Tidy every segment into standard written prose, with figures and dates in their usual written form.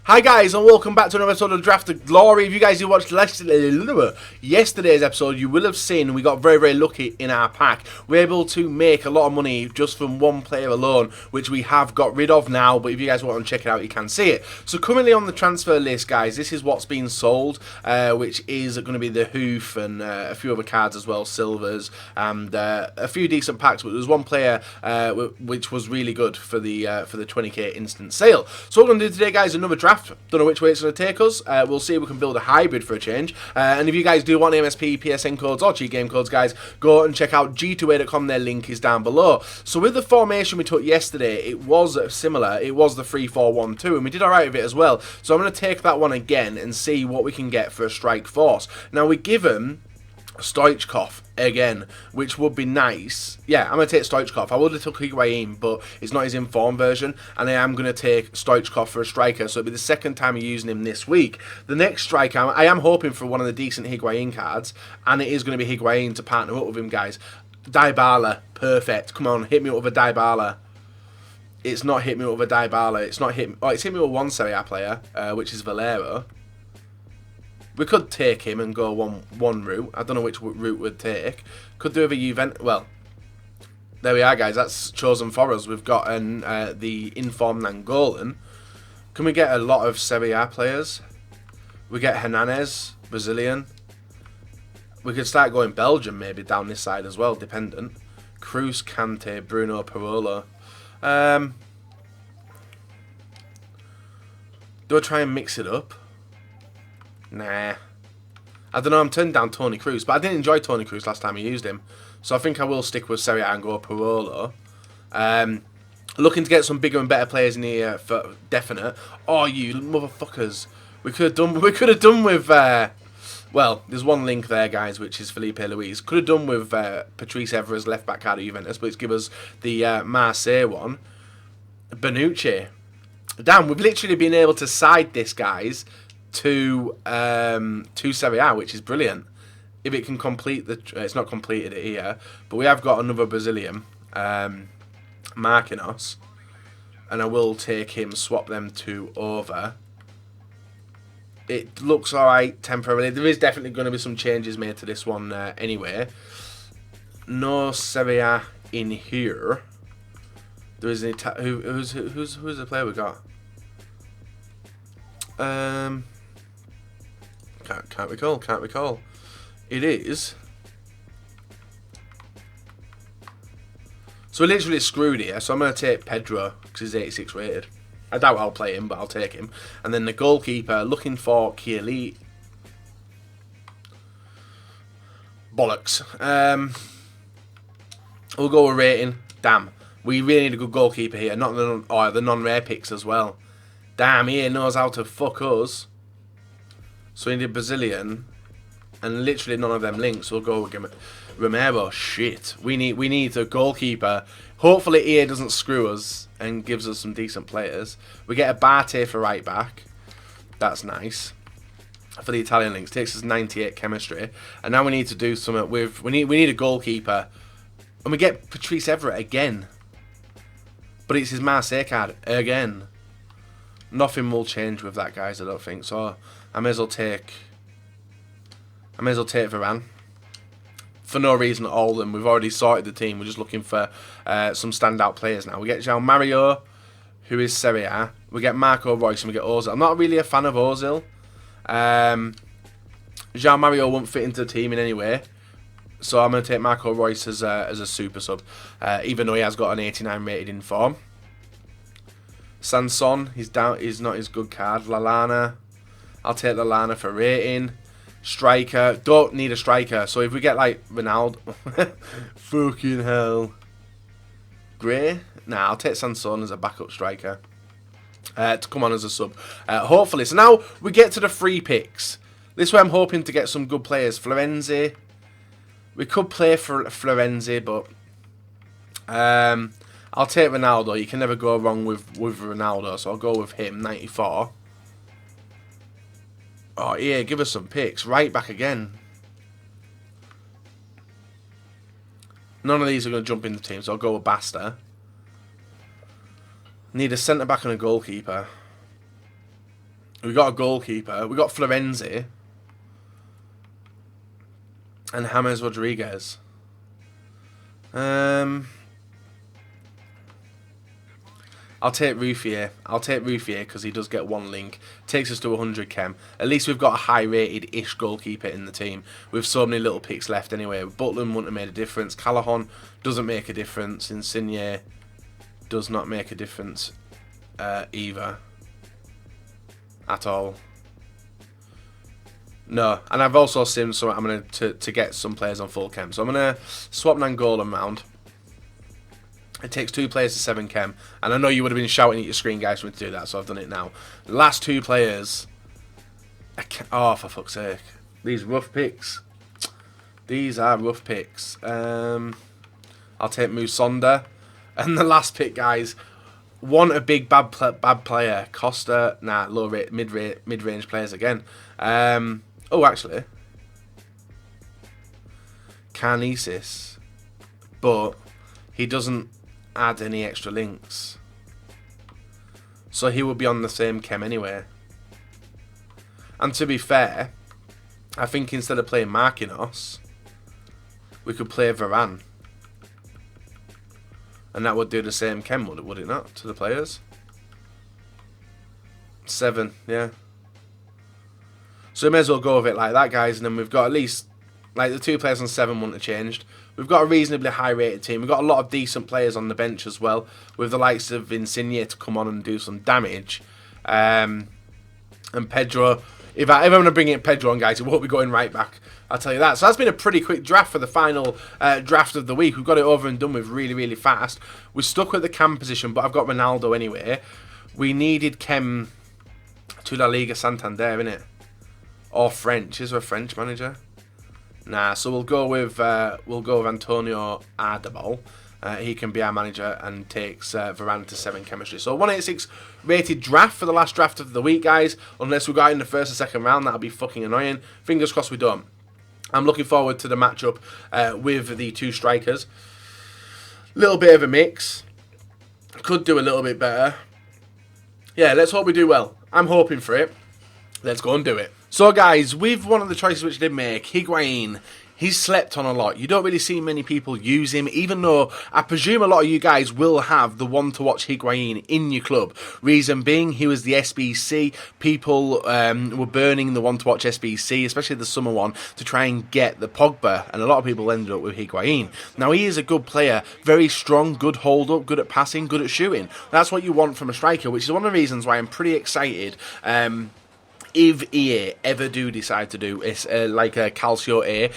Hi guys, and welcome back to another episode of Draft of Glory. If you guys who watched yesterday's episode, you will have seen we got very lucky in our pack. We're able to make a lot of money just from one player alone, which we have got rid of now, but if you guys want to check it out, you can see it. So currently on the transfer list, guys, this is what's being sold, which is going to be the Hoof and a few other cards as well, silvers, and a few decent packs, but there's one player which was really good for the 20k instant sale. So what we're going to do today, guys, another draft. Don't know which way it's going to take us. We'll see if we can build a hybrid for a change. And if you guys do want MSP, PSN codes, or cheat game codes, guys, go and check out g2a.com. Their link is down below. So with the formation we took yesterday, it was similar. It was the 3-4-1-2, and we did alright with it as well. So I'm going to take that one again and see what we can get for a strike force. Now, we give him Stoichkov again, which would be nice. Yeah, I'm going to take Stoichkov. I would have took Higuain, but it's not his informed version, and I am going to take Stoichkov for a striker, so it'll be the second time I'm using him this week. The next striker, I am hoping for one of the decent Higuain cards, and it is going to be Higuain to partner up with him, guys. DYBALA, perfect. Come on, hit me up with a DYBALA. It's not hit me up with a DYBALA. It's not hit me. Oh, it's hit me with one Serie A player, which is Valero. We could take him and go one route. I don't know which route we'd take. Could do with a Juventus. Well, there we are, guys. That's chosen for us. We've got the informed Angolan. Can we get a lot of Serie A players? We get Hernandez, Brazilian. We could start going Belgium maybe down this side as well, dependent. Cruz, Kante, Bruno, Parolo. Do I try and mix it up? Nah. I don't know, I'm turning down Toni Kroos, but I didn't enjoy Toni Kroos last time I used him. So I think I will stick with Serie A and go Parolo. Looking to get some bigger and better players in here for definite. Oh, you motherfuckers. We could have done with well, there's one link there, guys, which is Felipe Luis. Could have done with Patrice Evra's left back card at Juventus, but it's give us the Marseille one. Bonucci. Damn, we've literally been able to side this, guys, to Serie A, which is brilliant. If it can complete the, it's not completed it here, but we have got another Brazilian, Marquinhos, and I will take him, swap them to over. It looks alright temporarily. There is definitely going to be some changes made to this one anyway. No Serie A in here. There is an who's the player we got? Can't recall. It is. So we're literally screwed here. So I'm going to take Pedro because he's 86 rated. I doubt I'll play him, but I'll take him. And then the goalkeeper, looking for Chiellini. Bollocks. We'll go with rating. Damn. We really need a good goalkeeper here. Not the non-rare picks as well. Damn, he knows how to fuck us. So we need a Brazilian, and literally none of them links. We'll go with Romero. Shit, we need a goalkeeper. Hopefully EA doesn't screw us and gives us some decent players. We get a Bate for right back. That's nice. For the Italian links, takes us 98 chemistry, and now we need to do something with. We need a goalkeeper, and we get Patrice Evra again. But it's his Marseille card again. Nothing will change with that, guys, I don't think. So I may as well take Varane. For no reason at all, then we've already sorted the team. We're just looking for some standout players now. We get João Mario, who is Serie A. We get Marco Reus and we get Ozil. I'm not really a fan of Ozil. João Mario won't fit into the team in any way. So I'm going to take Marco Reus as a super sub, even though he has got an 89 rated in form. Sanson, he's not his good card. Lallana, I'll take Lallana for rating. Striker, don't need a striker. So if we get like Ronaldo, fucking hell. Gray, nah, I'll take Sanson as a backup striker to come on as a sub. Hopefully, so now we get to the free picks. This way I'm hoping to get some good players. Florenzi, we could play for Florenzi, but I'll take Ronaldo. You can never go wrong with Ronaldo, so I'll go with him, 94. Oh, yeah, give us some picks. Right back again. None of these are going to jump in the team, so I'll go with Basta. Need a centre-back and a goalkeeper. We got a goalkeeper. We got Florenzi. And James Rodriguez. I'll take Ruffier. I'll take Ruffier because he does get one link. Takes us to 100 chem. At least we've got a high-rated-ish goalkeeper in the team. With so many little picks left anyway. Butland wouldn't have made a difference. Callahan doesn't make a difference. Insigne does not make a difference either. At all. No. And I've also simmed, so I'm going to get some players on full chem. So I'm going to swap Nangolan round. It takes 2 players to 7 chem. And I know you would have been shouting at your screen, guys, for me to do that, so I've done it now. The last 2 players... Oh, for fuck's sake. These rough picks. These are rough picks. I'll take Musonda. And the last pick, guys... Want a big bad player. Costa. Nah, low rate, mid-range players again. Oh, actually. Carnesis. But he doesn't add any extra links. So he will be on the same chem anyway. And to be fair, I think instead of playing Marquinhos, we could play Varane. And that would do the same chem, would it not, to the players? 7, yeah. So we may as well go with it like that, guys. And then we've got at least, like, the 2 players on 7 wouldn't have changed. We've got a reasonably high-rated team. We've got a lot of decent players on the bench as well, with the likes of Insigne to come on and do some damage. And Pedro, if I'm going to bring in Pedro on, guys, it won't be going right back. I'll tell you that. So that's been a pretty quick draft for the final draft of the week. We've got it over and done with really, really fast. We're stuck with the cam position, but I've got Ronaldo anyway. We needed chem to La Liga Santander, innit? Or French. Is there a French manager? Nah, so we'll go with Antonio Ardabal. He can be our manager and takes Varane to 7 chemistry. So 186 rated draft for the last draft of the week, guys. Unless we got in the first or second round, that'll be fucking annoying. Fingers crossed we don't. I'm looking forward to the matchup with the 2 strikers. Little bit of a mix. Could do a little bit better. Yeah, let's hope we do well. I'm hoping for it. Let's go and do it. So, guys, with one of the choices which I did make, Higuain, he's slept on a lot. You don't really see many people use him, even though I presume a lot of you guys will have the one to watch Higuain in your club. Reason being, he was the SBC. People were burning the one to watch SBC, especially the summer one, to try and get the Pogba, and a lot of people ended up with Higuain. Now, he is a good player, very strong, good hold up, good at passing, good at shooting. That's what you want from a striker, which is one of the reasons why I'm pretty excited. If EA ever do decide to do like a Calcio A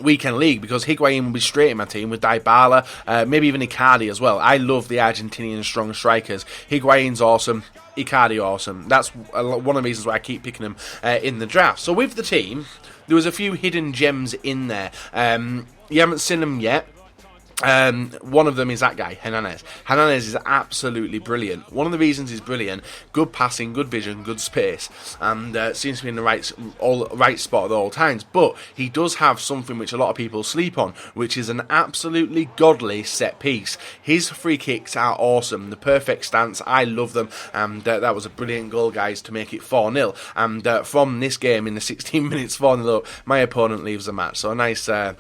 weekend league, because Higuain will be straight in my team with DYBALA, maybe even Icardi as well. I love the Argentinian strong strikers. Higuain's awesome. Icardi awesome. That's one of the reasons why I keep picking them in the draft. So with the team, there was a few hidden gems in there. You haven't seen them yet. One of them is that guy, Hernandez. Hernandez is absolutely brilliant. One of the reasons he's brilliant, good passing, good vision, good space, and seems to be in the right spot at all times. But he does have something which a lot of people sleep on, which is an absolutely godly set piece. His free kicks are awesome, the perfect stance, I love them, and that was a brilliant goal, guys, to make it 4-0. And from this game, in the 16 minutes 4-0 up, my opponent leaves the match. So a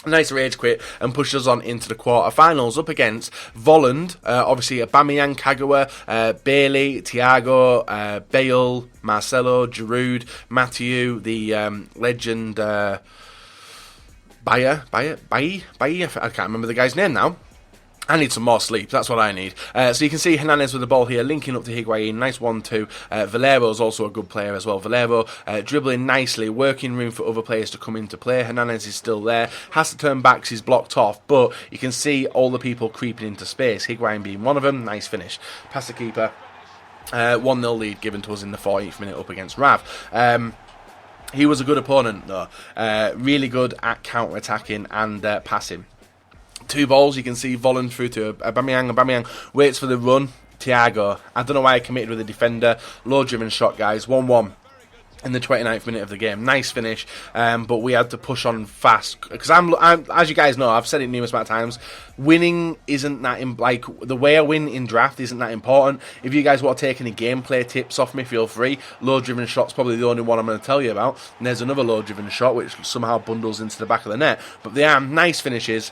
nice rage quit and pushes us on into the quarterfinals up against Volland, obviously Aubameyang, Kagawa, Bailey, Thiago, Bale, Marcelo, Giroud, Mathieu, the legend Bayer, I can't remember the guy's name now. I need some more sleep, that's what I need. So you can see Hernandez with the ball here, linking up to Higuain, nice 1-2. Valero's also a good player as well. Valero dribbling nicely, working room for other players to come into play. Hernandez is still there, has to turn back because he's blocked off, but you can see all the people creeping into space, Higuain being one of them. Nice finish. Past the keeper. 1-0 lead given to us in the 40th minute up against Rav. He was a good opponent though, really good at counter-attacking and passing. 2 balls, you can see Volland through to Aubameyang. Aubameyang waits for the run. Thiago, I don't know why I committed with a defender. Low driven shot, guys. 1-1. in the 29th minute of the game. Nice finish, but we had to push on fast because I'm as you guys know, I've said it numerous amount of times, winning isn't that like the way I win in draft isn't that important. If you guys want to take any gameplay tips off me, feel free. Low driven shot's probably the only one I'm going to tell you about, and there's another low driven shot which somehow bundles into the back of the net, but they are nice finishes.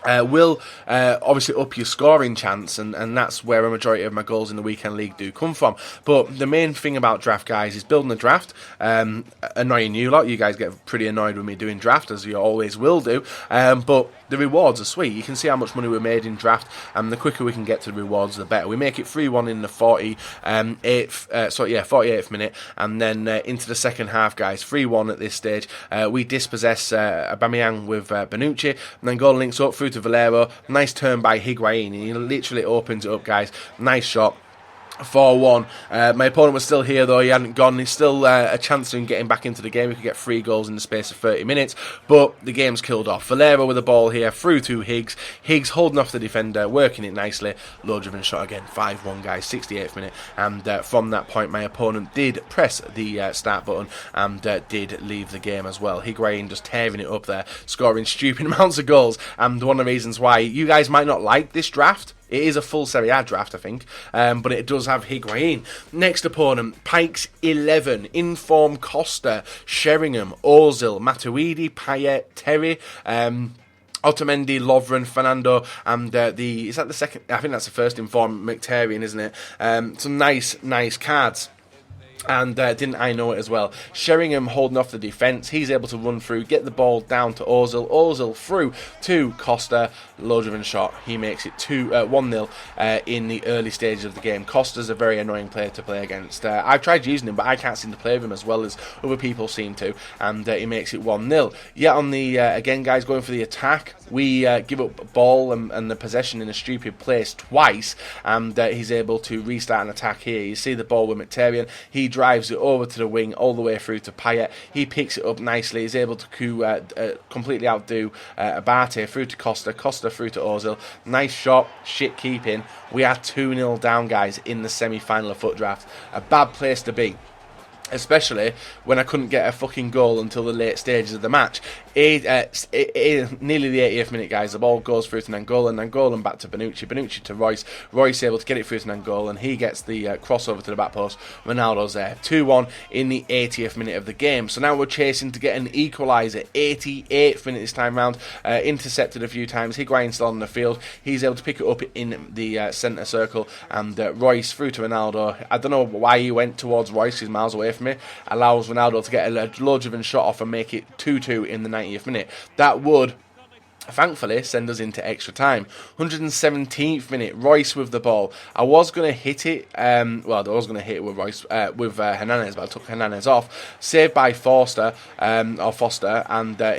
Will obviously up your scoring chance, and that's where a majority of my goals in the weekend league do come from. But the main thing about draft, guys, is building a draft. Annoying you lot, you guys get pretty annoyed with me doing draft, as you always will do. But the rewards are sweet. You can see how much money we made in draft, and the quicker we can get to the rewards, the better. We make it 3-1 in the 48th minute, and then into the second half, guys, 3-1 at this stage. We dispossess Aubameyang with Bonucci, and then goal links up through to Valero. Nice turn by Higuain, and he literally opens it up, guys. Nice shot. 4-1. My opponent was still here though, he hadn't gone. He's still a chance of getting back into the game. He could get 3 goals in the space of 30 minutes, but the game's killed off. Valero with the ball here, through to Higgs. Higgs holding off the defender, working it nicely. Low driven shot again, 5-1, guys, 68th minute. And from that point, my opponent did press the start button and did leave the game as well. Higuain just tearing it up there, scoring stupid amounts of goals. And one of the reasons why you guys might not like this draft, it is a full Serie A draft, I think, but it does have Higuain. Next opponent, Pikes 11, Inform Costa, Sheringham, Ozil, Matuidi, Payet, Terry, Otamendi, Lovren, Fernando, and is that the second? I think that's the first Inform, Mkhitaryan, isn't it? Some nice cards. And didn't I know it as well? Sheringham holding off the defence. He's able to run through, get the ball down to Ozil. Ozil through to Costa. Low driven shot. He makes it 1-0 in the early stages of the game. Costa's a very annoying player to play against. I've tried using him, but I can't seem to play with him as well as other people seem to. And he makes it 1-0. Yet on the, again, guys, going for the attack, we give up ball and the possession in a stupid place twice. And he's able to restart an attack here. You see the ball with Mkhitaryan. He drives it over to the wing all the way through to Payet. He picks it up nicely. He's able to completely outdo Abate through to Costa. Costa through to Ozil. Nice shot. Shit keeping. We are 2-0 down, guys, in the semi-final of FUT Draft. A bad place to be, especially when I couldn't get a fucking goal until the late stages of the match. Nearly the 80th minute, guys, the ball goes through to Nangolan back to Bonucci to Royce. Royce able to get it through to Nangolan. He gets the crossover to the back post. Ronaldo's there. 2-1 in the 80th minute of the game. So now we're chasing to get an equaliser. 88th minute this time round. Intercepted a few times. Higuain still on the field. He's able to pick it up in the centre circle, and Royce through to Ronaldo. I don't know why he went towards Royce. He's miles away from me. Allows Ronaldo to get a low driven shot off and make it 2-2 in the 90th minute. That would thankfully send us into extra time. 117th minute, Royce with the ball. I was going to hit it, I was going to hit it with Royce, with Hernandez, but I took Hernandez off. Saved by Foster, and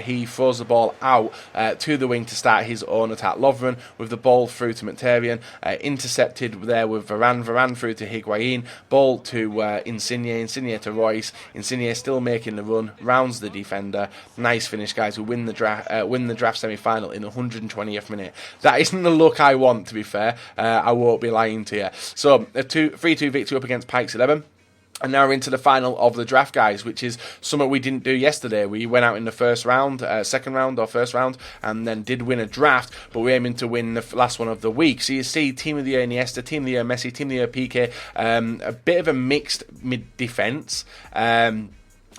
he throws the ball out to the wing to start his own attack. Lovren with the ball through to Mkhitaryan, intercepted there with Varane through to Higuain, ball to Insigne to Royce. Insigne still making the run, rounds the defender. Nice finish, guys. We win the draft semi-final in the 120th minute. That isn't the look I want, to be fair. I won't be lying to you. So, a 3-2 victory up against Pikes 11. And now we're into the final of the draft, guys, which is something we didn't do yesterday. We went out in the first round, second round or first round, and then did win a draft, but we're aiming to win the last one of the week. So you see Team of the Year Iniesta, Team of the Year Messi, Team of the Year Piqué, a bit of a mixed mid-defence.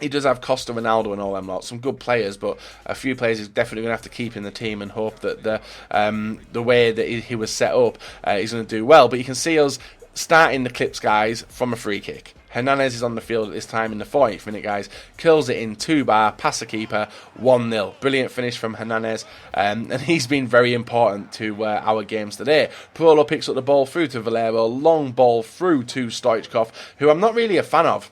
He does have Costa, Ronaldo and all them lot. Some good players, but a few players he's definitely going to have to keep in the team and hope that the way that he was set up, he's going to do well. But you can see us starting the clips, guys, from a free kick. Hernandez is on the field at this time in the 40th minute, guys. Curls it in 2-bar, past the keeper, 1-0. Brilliant finish from Hernandez, and he's been very important to our games today. Prolo picks up the ball through to Valero, long ball through to Stoichkov, who I'm not really a fan of.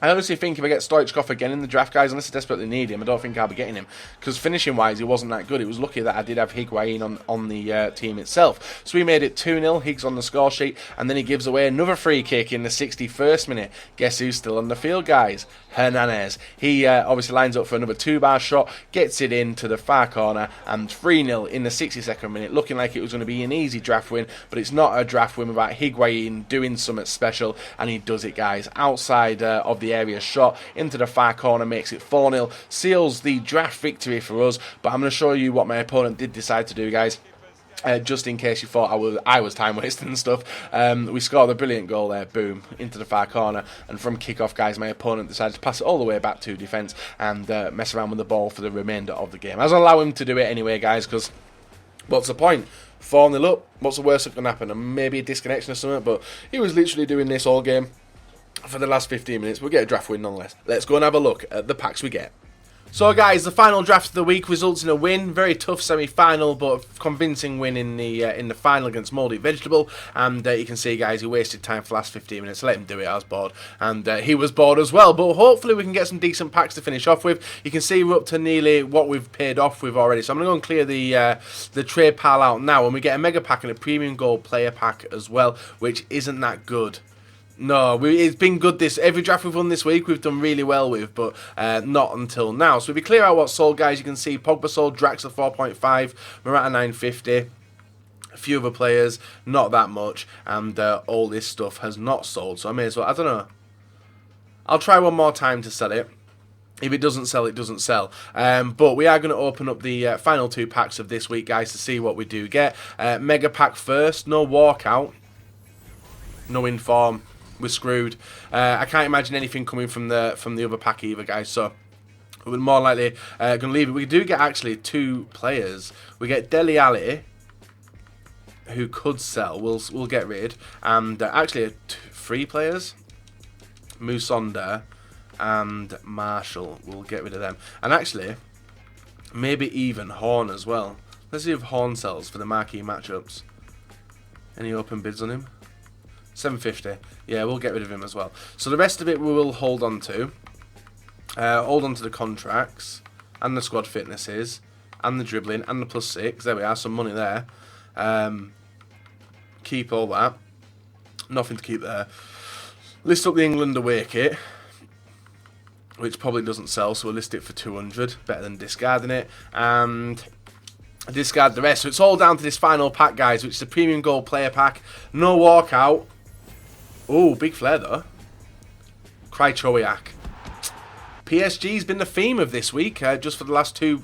I honestly think if I get Stoichkov again in the draft, guys, unless I desperately need him, I don't think I'll be getting him. Because finishing-wise, he wasn't that good. It was lucky that I did have Higuain on the team itself. So we made it 2-0, Higgs on the score sheet, and then he gives away another free kick in the 61st minute. Guess who's still on the field, guys? Hernandez. He obviously lines up for another 2-bar shot, gets it into the far corner, and 3-0 in the 62nd minute, looking like it was going to be an easy draft win, but it's not a draft win without Higuain doing something special, and he does it, guys. Outside of the the area shot into the far corner, makes it 4-0, seals the draft victory for us. But I'm going to show you what my opponent did decide to do, guys. Just in case you thought I was time wasting and stuff, we scored a brilliant goal there, boom, into the far corner, and from kick-off, guys, my opponent decided to pass it all the way back to defence and mess around with the ball for the remainder of the game. I'll allow him to do it anyway, guys, because what's the point? 4-0 up, what's the worst that can happen? And maybe a disconnection or something, but he was literally doing this all game for the last 15 minutes. We'll get a draft win nonetheless. Let's go and have a look at the packs we get. So guys, the final draft of the week results in a win. Very tough semi-final, but convincing win in the final against Mouldy Vegetable. And you can see, guys, he wasted time for the last 15 minutes. Let him do it. I was bored, and he was bored as well. But hopefully we can get some decent packs to finish off with. You can see we're up to nearly what we've paid off with already. So I'm going to go and clear the trade pile out now, and we get a mega pack and a premium gold player pack as well, which isn't that good. No, it's been good. Every draft we've won this week, we've done really well with, but not until now. So if we clear out what's sold, guys, you can see Pogba sold, Drax at 4.5, Morata 950, a few other players, not that much, and all this stuff has not sold. So I may as well, I don't know. I'll try one more time to sell it. If it doesn't sell, it doesn't sell. But we are going to open up the final 2 packs of this week, guys, to see what we do get. Mega pack first, no walkout, no inform. We're screwed. I can't imagine anything coming from the other pack either, guys. So we're more likely going to leave it. We do get actually 2 players. We get Dele Alli, who could sell. We'll get rid. And actually 3 players. Musonda and Marshall. We'll get rid of them. And actually, maybe even Horn as well. Let's see if Horn sells for the marquee matchups. Any open bids on him? 750. Yeah, we'll get rid of him as well. So the rest of it we will hold on to. Hold on to the contracts and the squad fitnesses and the dribbling and the +6. There we are, some money there. Keep all that. Nothing to keep there. List up the England away kit, which probably doesn't sell, so we'll list it for 200. Better than discarding it. And discard the rest. So it's all down to this final pack, guys, which is the premium gold player pack. No walkout. Oh, big flare though. Krychowiak. PSG's been the theme of this week, just for the last two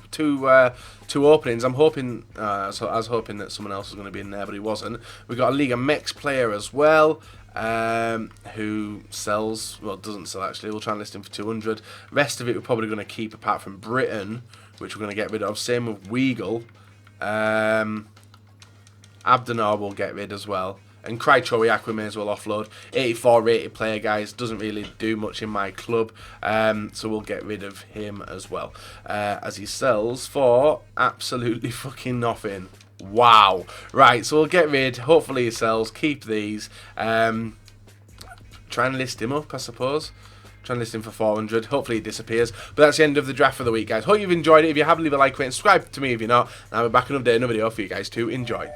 openings. I'm hoping, so I was hoping that someone else was going to be in there, but he wasn't. We got a Liga Mex player as well, who sells. Well, doesn't sell actually. We'll try and list him for 200. Rest of it we're probably going to keep, apart from Britain, which we're going to get rid of. Same with Weagle. Abdenor will get rid as well. And Krychowiak we may as well offload. 84 rated player, guys. Doesn't really do much in my club. So we'll get rid of him as well. As he sells for absolutely fucking nothing. Wow. Right, so we'll get rid. Hopefully he sells. Keep these. Try and list him up, I suppose. Try and list him for 400. Hopefully he disappears. But that's the end of the draft for the week, guys. Hope you've enjoyed it. If you have, leave a like, and subscribe to me if you're not. And I'll be back in another day, another video for you guys to enjoy.